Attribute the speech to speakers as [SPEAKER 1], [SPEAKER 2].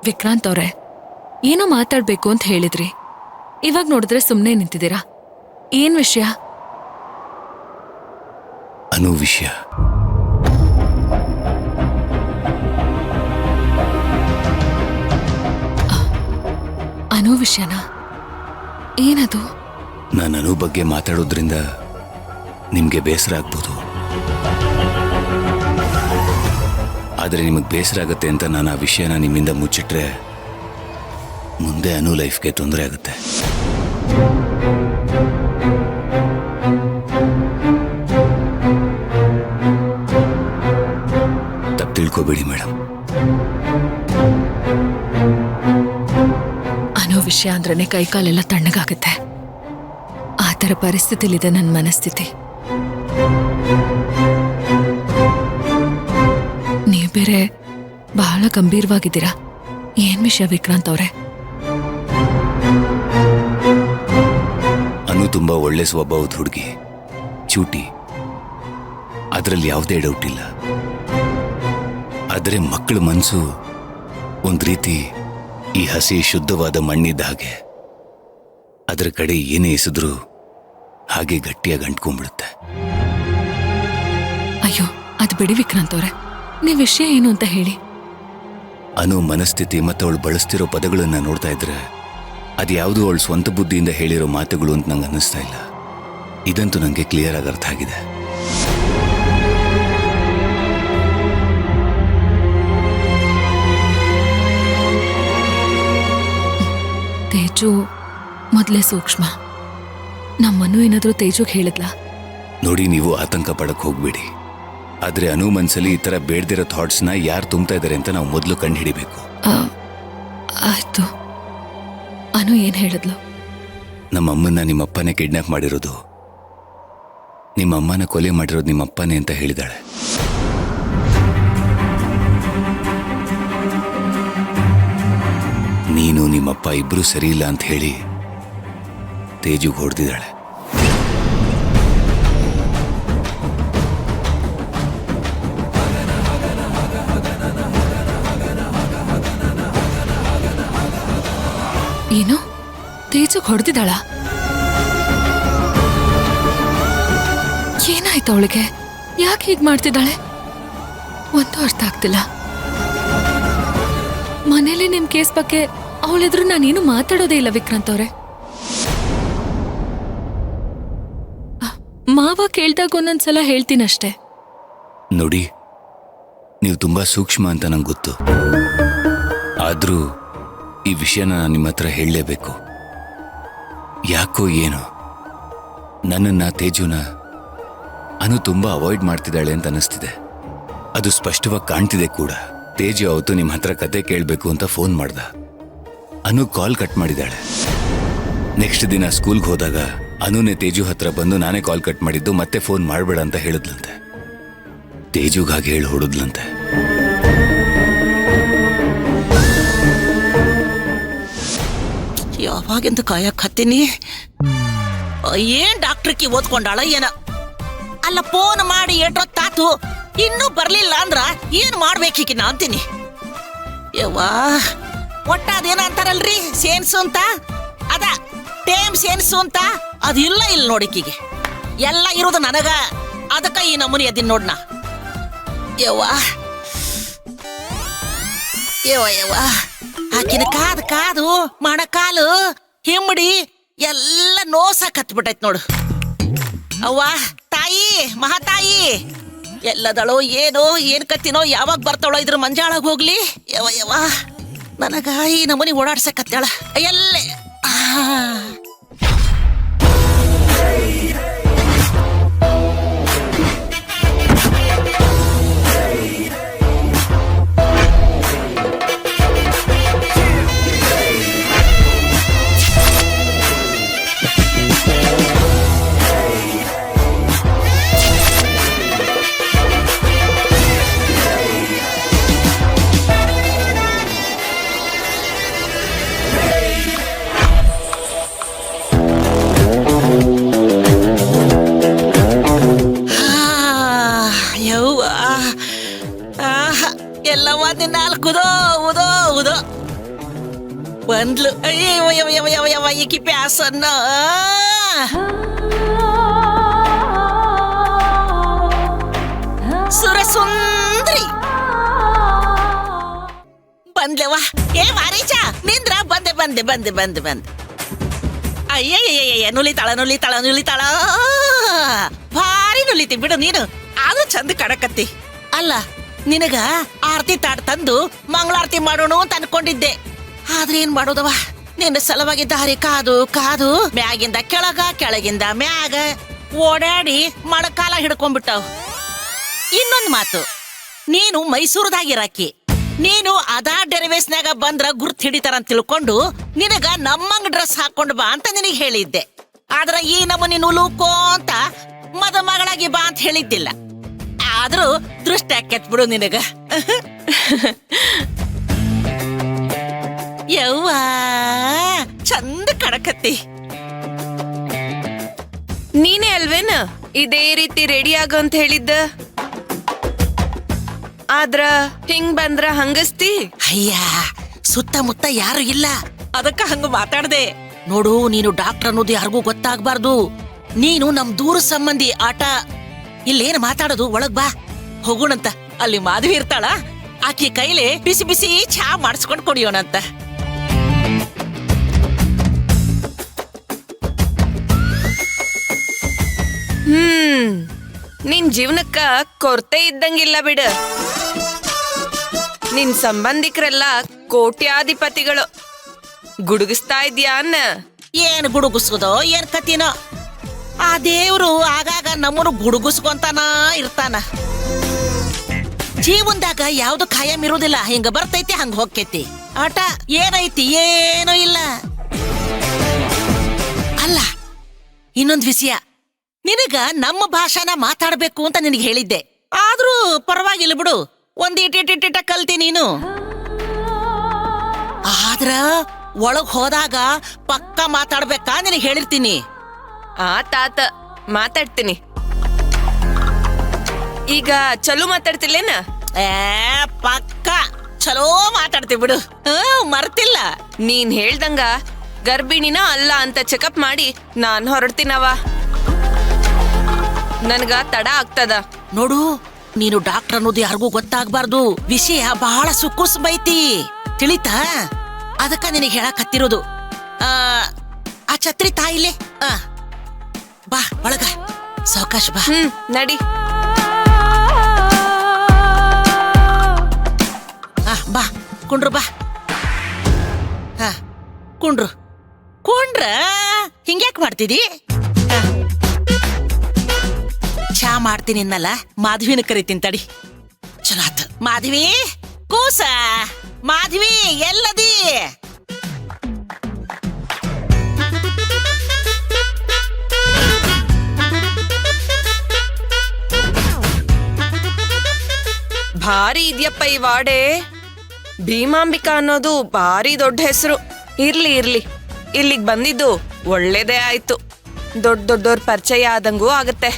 [SPEAKER 1] ವಿಕ್ರಾಂತ್ ಅವ್ರೆ, ಏನೋ ಮಾತಾಡ್ಬೇಕು ಅಂತ ಹೇಳಿದ್ರಿ. ಇವಾಗ ನೋಡಿದ್ರೆ ಸುಮ್ಮನೆ ನಿಂತಿದ್ದೀರಾ. ಏನ್ ವಿಷಯ?
[SPEAKER 2] ಅನು ವಿಷಯ.
[SPEAKER 1] ಅನು ವಿಷಯನಾ? ಏನದು?
[SPEAKER 2] ನಾನು ಅನು ಬಗ್ಗೆ ಮಾತಾಡೋದ್ರಿಂದ ನಿಮ್ಗೆ ಬೇಸರ ಆಗ್ಬೋದು. ಆದರೆ ನಿಮಗೆ ಬೇಸರ ಆಗುತ್ತೆ ಅಂತ ನಾನು ಆ ವಿಷಯನ ನಿಮ್ಮಿಂದ ಮುಚ್ಚಿಟ್ರೆ ಮುಂದೆ ಅನು ಲೈಫ್ಗೆ ತೊಂದರೆ ಆಗುತ್ತೆ. ತಪ್ಪು ತಿಳ್ಕೊಬೇಡಿ ಮೇಡಮ್.
[SPEAKER 1] ಅನು ವಿಷಯ ಅಂದ್ರೇ ಕೈಕಾಲೆಲ್ಲ ತಣ್ಣಗಾಗುತ್ತೆ. ಆ ಥರ ಪರಿಸ್ಥಿತಿಲಿದೆ ನನ್ನ ಮನಸ್ಥಿತಿ. ನೀವು ಬೇರೆ ಬಹಳ ಗಂಭೀರವಾಗಿದ್ದೀರಾ. ಏನ್ ವಿಷಯ ವಿಕ್ರಾಂತ್ ಅವ್ರೆ?
[SPEAKER 2] ಅನು ತುಂಬಾ ಒಳ್ಳೆ ಸ್ವಭಾವದ ಹುಡುಗಿ, ಚೂಟಿ, ಅದರಲ್ಲಿ ಯಾವುದೇ ಡೌಟ್ ಇಲ್ಲ. ಆದರೆ ಮಕ್ಕಳ ಮನಸ್ಸು ಒಂದ್ ರೀತಿ ಈ ಹಸಿ ಶುದ್ಧವಾದ ಮಣ್ಣಿದ್ದ ಹಾಗೆ. ಅದರ ಕಡೆ ಏನೇ ಎಸೆದ್ರೂ ಹಾಗೆ ಗಟ್ಟಿಯಾಗಿ ಅಂಟ್ಕೊಂಡ್ಬಿಡುತ್ತೆ.
[SPEAKER 1] ಅಯ್ಯೋ, ಅದು ಬಿಡಿ ವಿಕ್ರಾಂತ್ ಅವ್ರೆ, ನೀವು ವಿಷಯ ಏನು ಅಂತ ಹೇಳಿ.
[SPEAKER 2] ಅನು ಮನಸ್ಥಿತಿ ಮತ್ತು ಅವಳು ಬಳಸ್ತಿರೋ ಪದಗಳನ್ನ ನೋಡ್ತಾ ಇದ್ರೆ ಅದ್ಯಾವುದೂ ಅವಳು ಸ್ವಂತ ಬುದ್ಧಿಯಿಂದ ಹೇಳಿರೋ ಮಾತುಗಳು ಅಂತ ನಂಗೆ ಅನ್ನಿಸ್ತಾ ಇಲ್ಲ. ಇದಂತೂ ನನಗೆ ಕ್ಲಿಯರ್ ಆಗಿ ಅರ್ಥ ಆಗಿದೆ.
[SPEAKER 1] ತೇಜು ಮೊದಲೇ ಸೂಕ್ಷ್ಮ. ನಮ್ಮನ್ನು ಏನಾದರೂ ತೇಜುಗೆ ಹೇಳಿದ್ಲಾ?
[SPEAKER 2] ನೋಡಿ, ನೀವು ಆತಂಕ ಪಡಕ್ ಹೋಗ್ಬೇಡಿ. ಆದ್ರೆ ಅನು ಮನ್ಸಲ್ಲಿ ಈ ತರ ಬೇಡ್ದಿರೋ ಥಾಟ್ಸ್ನ ಯಾರು ತುಂಬ್ತಾ ಇದ್ದಾರೆ ಅಂತ ನಾವು ಮೊದಲು ಕಂಡು ಹಿಡಿಬೇಕು.
[SPEAKER 1] ಆಯ್ತು. ಅನು ಏನ್ ಹೇಳಿದ್ಲು?
[SPEAKER 2] ನಮ್ಮಮ್ಮನ್ನ ನಿಮ್ಮಪ್ಪನೇ ಕಿಡ್ನಾಪ್ ಮಾಡಿರೋದು, ನಿಮ್ಮಮ್ಮನ ಕೊಲೆ ಮಾಡಿರೋದು ನಿಮ್ಮಪ್ಪನೇ ಅಂತ ಹೇಳಿದಾಳೆ. ನೀನು ನಿಮ್ಮಪ್ಪ ಇಬ್ರು ಸರಿ ಇಲ್ಲ ಅಂತ ಹೇಳಿ ತೇಜುಗೆ ಹೊಡೆದಿದ್ದಾಳೆ.
[SPEAKER 1] ಏನು? ತೇಜುಗ್ ಹೊಡೆದಿದ್ದಾಳ? ಏನಾಯ್ತು ಅವಳಿಗೆ? ಯಾಕೆ ಹೀಗ್ ಮಾಡ್ತಿದ್ದಾಳೆ? ಒಂದು ಅರ್ಥ ಆಗ್ತಿಲ್ಲ. ಮನೇಲಿ ನಿಮ್ ಕೇಸ್ ಬಗ್ಗೆ ಅವಳೆದ್ರು ನಾನೇನು ಮಾತಾಡೋದೇ ಇಲ್ಲ ವಿಕ್ರಾಂತ್ ಅವ್ರೆ. ಮಾವ ಕೇಳ್ದಾಗ ಒಂದೊಂದ್ಸಲ ಹೇಳ್ತೀನಷ್ಟೇ.
[SPEAKER 2] ನೋಡಿ, ನೀವು ತುಂಬಾ ಸೂಕ್ಷ್ಮ ಅಂತ ನಂಗೆ ಗೊತ್ತು. ಆದ್ರೂ ಈ ವಿಷಯನ ನಾನು ನಿಮ್ಮ ಹತ್ರ ಹೇಳಲೇಬೇಕು. ಯಾಕೋ ಏನೋ ನನ್ನನ್ನ ತೇಜುನ ಅನು ತುಂಬಾ ಅವಾಯ್ಡ್ ಮಾಡ್ತಿದ್ದಾಳೆ ಅಂತ ಅನಿಸ್ತಿದೆ. ಅದು ಸ್ಪಷ್ಟವಾಗಿ ಕಾಣ್ತಿದೆ ಕೂಡ. ತೇಜು ಅವತ್ತು ನಿಮ್ಮ ಹತ್ರ ಕತೆ ಕೇಳಬೇಕು ಅಂತ ಫೋನ್ ಮಾಡ್ದ. ಅನು ಕಾಲ್ ಕಟ್ ಮಾಡಿದಾಳೆ. ನೆಕ್ಸ್ಟ್ ದಿನ ಸ್ಕೂಲ್ಗೆ ಹೋದಾಗ ಅನುನೇ ತೇಜು ಹತ್ರ ಬಂದು ನಾನೇ ಕಾಲ್ ಕಟ್ ಮಾಡಿದ್ದು, ಮತ್ತೆ ಫೋನ್ ಮಾಡಬೇಡ ಅಂತ ಹೇಳಿದ್ಲಂತೆ. ತೇಜುಗಾಗಿ ಹೇಳಿ ಹೊಡದ್ಲಂತೆ.
[SPEAKER 3] ಯಾವಾಗಿಂದ ಕಾಯಕ್ ಹತ್ತೀನಿ. ಏನ್ ಡಾಕ್ಟ್ರಿಗೆ ಓದ್ಕೊಂಡಾಳ ಏನ? ಅಲ್ಲ, ಫೋನ್ ಮಾಡಿ ಏಟೊತ್ತಾತು ಇನ್ನೂ ಬರ್ಲಿಲ್ಲ ಅಂದ್ರ ಏನ್ ಮಾಡ್ಬೇಕೀಗ ನಾ ಅಂತೀನಿ. ಯವ್ವಾ, ಒಟ್ಟ ಅದೇನ ಅಂತಾರಲ್ರಿ ಸೇನ್ಸು ಅಂತ, ಅದ ಟೇಮ್ ಸೇನ್ಸು ಅಂತ ಅದು ಇಲ್ಲ ನೋಡಿಕಿಗೆ. ಎಲ್ಲ ಇರೋದು ನನಗ, ಅದಕ್ಕ ಈ ನಮೂನಿ ಅದಿನ್ ನೋಡ್ನ. ಯವ್ವಾ ಯವ್ವ ಯವ್ವ, ಆಕಿನ ಕಾದು ಮಣಕಾಲು ಹಿಮ್ಮಡಿ ಎಲ್ಲ ನೋಸಾಕತ್ಬಿಟ್ಟೈತ್ ನೋಡು. ಅವ್ವ ತಾಯಿ, ಮಹಾತಾಯಿ ಎಲ್ಲದಳೋ ಏನೋ, ಏನ್ ಕತ್ತಿನೋ, ಯಾವಾಗ ಬರ್ತಾಳೋ ಇದ್ರ ಮಂಜಾಳಾಗ ಹೋಗ್ಲಿ. ಯವ ಯವ, ನನಗ ಈ ನಮೂನಿ ಓಡಾಡ್ಸಕತ್ತಾಳ ಎಲ್ಲೇ. ಎಲ್ಲವ ನಿನ್ನ ಉದೋ ಉದೋ ಉದೋ ಬಂದ್ಲು ಅಯ್ಯವ ಈಕಿ ಪ್ಯಾಸನ್ನ ಸುರಸುಂದ್ರಿ ಬಂದ್ಲವಾ. ಏ ಮಾರೀಚ ನಿಂದ್ರ ಬಂದೆ ಅಯ್ಯಯ್ಯ ನುಲಿತಾಳ ಭಾರಿ ನುಲಿತಿ ಬಿಡು ನೀನು. ಆದ್ರೂ ಚಂದ ಕಡಕತ್ತಿ. ಅಲ್ಲ ನಿನಗ ಆರತಿ ತಾಡ್ ತಂದು ಮಂಗಳಾರತಿ ಮಾಡೋಣ ಅಂತ ಅನ್ಕೊಂಡಿದ್ದೆ. ಆದ್ರೆ ಏನ್ ಮಾಡೋದವ, ನಿನ್ನ ಸಲುವಾಗಿ ದಾರಿ ಕಾದು ಮ್ಯಾಗಿಂದ ಕೆಳಗಿಂದ ಮ್ಯಾಗ ಓಡಾಡಿ ಮಳಕಾಲ ಹಿಡ್ಕೊಂಡ್ಬಿಟ್ಟವ್. ಇನ್ನೊಂದ್ ಮಾತು, ನೀನು ಮೈಸೂರದಾಗಿರಾಕಿ, ನೀನು ಅದಾ ಡೆರಿವೇಸ್ನಾಗ ಬಂದ್ರ ಗುರ್ತ್ ಹಿಡಿತಾರಂತ ತಿಳ್ಕೊಂಡು ನಿನಗ ನಮ್ಮಂಗ್ ಡ್ರೆಸ್ ಹಾಕೊಂಡ್ ಬಾ ಅಂತ ನಿನಗೆ ಹೇಳಿದ್ದೆ. ಆದ್ರ ಈ ನಮ್ಮನಿ ನುಲುಕೋ ಅಂತ ಮಗಳಾಗಿ ಬಾ ಅಂತ ಹೇಳಿದ್ದಿಲ್ಲ. ಆದ್ರೂ ದೃಷ್ಟಿ ಹಾಕ್ಯತ್ ಬಿಡು ನಿನಗ. ಯವ್ವ ಚಂದ ಕಡಕತ್ತಿ.
[SPEAKER 4] ನೀನೇ ಅಲ್ವೇನ ಇದೇ ರೀತಿ ರೆಡಿ ಆಗೋ ಅಂತ ಹೇಳಿದ್ದ? ಆದ್ರ ಹಿಂಗ್ ಬಂದ್ರ ಹಂಗಸ್ತಿ?
[SPEAKER 3] ಅಯ್ಯ ಸುತ್ತಮುತ್ತ ಯಾರು ಇಲ್ಲ, ಅದಕ್ಕ ಹಂಗ ಮಾತಾಡ್ದೆ. ನೋಡು, ನೀನು ಡಾಕ್ಟರ್ ಅನ್ನೋದು ಯಾರಿಗೂ ಗೊತ್ತಾಗ್ಬಾರ್ದು. ನೀನು ನಮ್ ದೂರ ಸಂಬಂಧಿ ಆಟ. ಇಲ್ಲೇನು ಮಾತಾಡೋದು, ಒಳಗ್ ಬಾ ಹೋಗೋಣಂತ. ಅಲ್ಲಿ ಮಾಧವಿ ಇರ್ತಾಳ, ಆಕಿ ಕೈಲಿ ಬಿಸಿ ಬಿಸಿ ಚಾ ಮಾಡಿಸ್ಕೊಂಡ್ ಕುಡಿಯೋಣಂತ.
[SPEAKER 4] ನಿನ್ ಜೀವನಕ್ಕ ಕೊರತೆ ಇದ್ದಂಗಿಲ್ಲ ಬಿಡ. ನಿನ್ ಸಂಬಂಧಿಕರೆಲ್ಲ ಕೋಟ್ಯಾಧಿಪತಿಗಳು. ಗುಡುಗಿಸ್ತಾ ಇದ್ಯಾ ಅನ್ನ?
[SPEAKER 3] ಏನ್ ಗುಡುಗುಸೋದೋ ಏನ್ ಕತಿನೋ, ಆ ದೇವ್ರು ಆಗಾಗ ನಮ್ಮನ್ನು ಗುಡುಗುಸ್ಕೊಂತಾನ ಇರ್ತಾನ. ಜೀವನದಾಗ ಯಾವ್ದು ಖಾಯಂ ಇರುವುದಿಲ್ಲ, ಹಿಂಗ ಬರ್ತೈತಿ ಹಂಗ ಹೋಗ್ತೈತಿ. ಆಟ ಏನೈತಿ, ಏನೂ ಇಲ್ಲ. ಅಲ್ಲ ಇನ್ನೊಂದ್ ವಿಷಯ, ನಿನಗ ನಮ್ಮ ಭಾಷಾನ ಮಾತಾಡ್ಬೇಕು ಅಂತ ನಿನಗೆ ಹೇಳಿದ್ದೆ. ಆದ್ರೂ ಪರವಾಗಿಲ್ಲ ಬಿಡು, ಒಂದಿಟ್ಟಿಟ್ಟಿಟ್ಟ ಕಲ್ತಿ ನೀನು. ಆದ್ರ ಒಳಗ್ ಹೋದಾಗ ಪಕ್ಕ ಮಾತಾಡ್ಬೇಕಾ ನಿನಗೆ ಹೇಳಿರ್ತೀನಿ.
[SPEAKER 4] ತಾತ ಮಾತಾಡ್ತೀನಿ. ಈಗ ಚಲೋ ಮಾತಾಡ್ತಿಲ್ಲೇನ?
[SPEAKER 3] ಪಕ್ಕ ಚಲೋ ಮಾತಾಡ್ತಿ ಬಿಡು, ಮರ್ತಿಲ್ಲ.
[SPEAKER 4] ನೀನ್ ಹೇಳ್ದಂಗ ಗರ್ಭಿಣಿನ ಅಲ್ಲ ಅಂತ ಚೆಕಪ್ ಮಾಡಿ ನಾನ್ ಹೊರಡ್ತೀನವ. ನನ್ಗ ತಡ ಆಗ್ತದ.
[SPEAKER 3] ನೋಡು, ನೀನು ಡಾಕ್ಟರ್ ಅನ್ನೋದು ಯಾರಿಗೂ ಗೊತ್ತಾಗ್ಬಾರ್ದು. ವಿಷಯ ಬಹಳ ಸುಕ್ಕುಸ್ ಬೈತಿ, ತಿಳಿತಾ? ಅದಕ್ಕ ನಿನಗೆ ಹೇಳಕತ್ತಿರೋದು. ಆ ಛತ್ರಿ ತಾಯಿಲೆ ಬಾ ಒಳಗ, ಸಾವಕಾಶ ಬಾ.
[SPEAKER 4] ನಡಿ.
[SPEAKER 3] ಬಾ ಕುಂಡ್ರು, ಬಾ. ಕುಂಡ್ರ ಹಿಂಗ್ಯಾಕ್ ಮಾಡ್ತಿದಿ? ಚಾ ಮಾಡ್ತೀನಿ ಇನ್ನಲ್ಲ, ಮಾಧವಿನ ಕರಿತೀನಿ ತಡಿ. ಚಲೋ ಆತ. ಮಾಧವಿ ಕೂಸ, ಮಾಧವಿ ಎಲ್ಲದಿ?
[SPEAKER 4] ಭಾರಿ ಇದ್ಯಪ್ಪ ಈ ವಾಡೆ. ಭೀಮಾಂಬಿಕಾ ಅನ್ನೋದು ಭಾರಿ ದೊಡ್ಡ ಹೆಸರು. ಇರ್ಲಿ ಇಲ್ಲಿಗ್ ಬಂದಿದ್ದು ಒಳ್ಳೇದೇ ಆಯ್ತು. ದೊಡ್ಡೋರ್ ಪರಿಚಯ ಆದಂಗೂ ಆಗತ್ತೆ.